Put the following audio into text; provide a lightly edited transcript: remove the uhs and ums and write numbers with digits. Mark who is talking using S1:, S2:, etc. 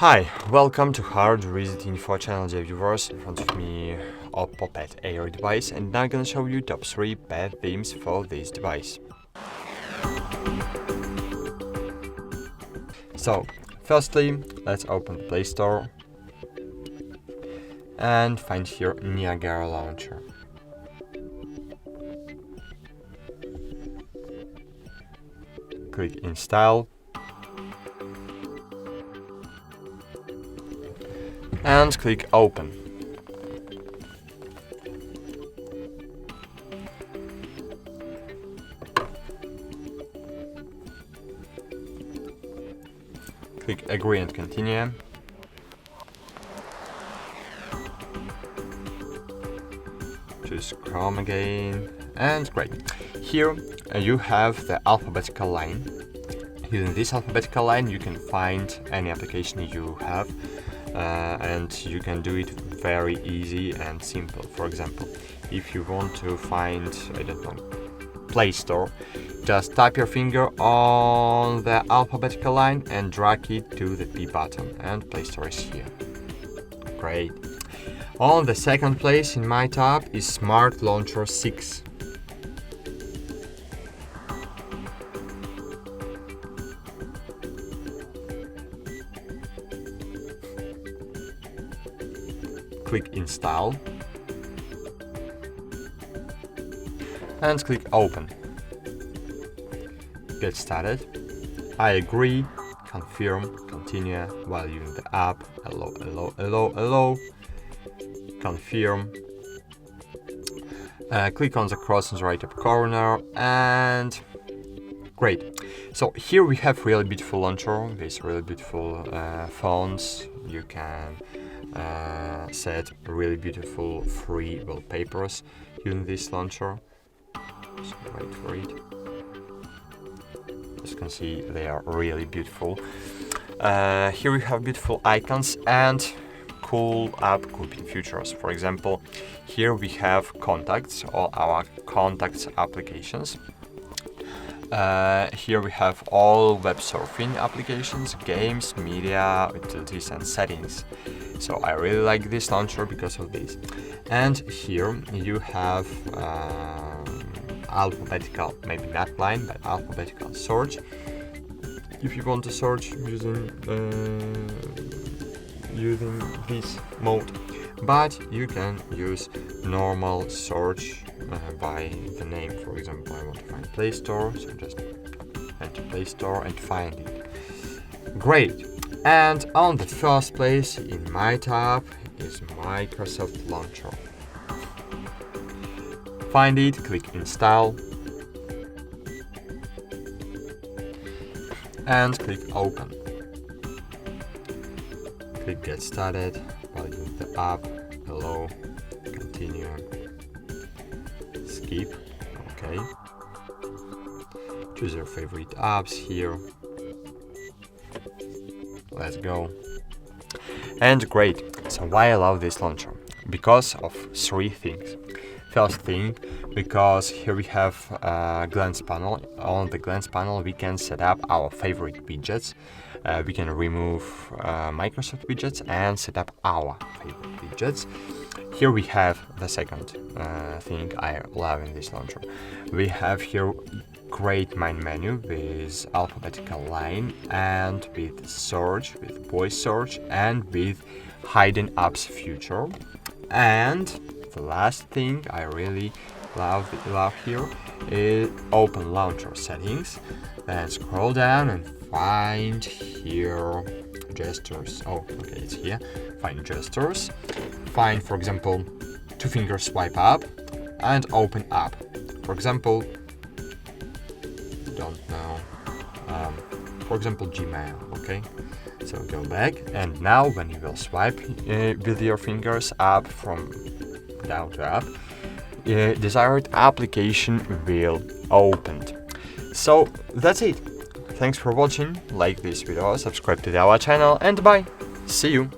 S1: Hi, welcome to HardReset.Info channel, dear viewers. In front of me, Oppo Pad Air device, and now I'm gonna show you top 3 bad themes for this device. So, firstly, let's open the Play Store and find here Niagara Launcher. Click Install and click Open. Click Agree and Continue. Choose Chrome again, and great. Here you have the alphabetical line. Using this alphabetical line you can find any application you have, and you can do it very easy and simple. For example, if you want to find, I don't know, Play Store, just tap your finger on the alphabetical line and drag it to the P button, and Play Store is here. Great. On the second place in my tab is Smart Launcher 6. Click Install and click Open. Get started. I agree, confirm, continue while using the app. Allow. Confirm. Click on the cross in the right up corner, and great. So here we have really beautiful launcher with really beautiful fonts. You can set really beautiful free wallpapers using this launcher. So wait for it. As you can see, they are really beautiful. Here we have beautiful icons and cool app grouping features. For example, here we have contacts, all our contacts applications. Here we have all web surfing applications, games, media, utilities and settings. So I really like this launcher because of this. And here you have alphabetical, maybe not line, but alphabetical search. If you want to search using this mode, but you can use normal search by the name. For example, I want to find Play Store, so just enter Play Store and find it. Great. And on the first place in my tab is Microsoft Launcher. Find it, click Install and click Open. Click Get Started while using the app. Hello, continue, skip, okay. Choose your favorite apps here. Let's go. And great. So why I love this launcher? Because of 3 things. First thing, because here we have a glance panel. On the glance panel we can set up our favorite widgets. We can remove Microsoft widgets and set up our favorite widgets. Here we have the second thing I love in this launcher. We have here great main menu with alphabetical line and with search, with voice search, and with hidden apps feature. And the last thing I really love here is open launcher settings. Then scroll down and find here gestures. Oh, okay, it's here. Find gestures. Find, for example, 2-finger swipe up and open app. For example, don't know. For example, Gmail. Okay. So go back, and now when you will swipe with your fingers up from down to up, desired application will open. So that's it. Thanks for watching. Like this video, subscribe to our channel, and bye. See you.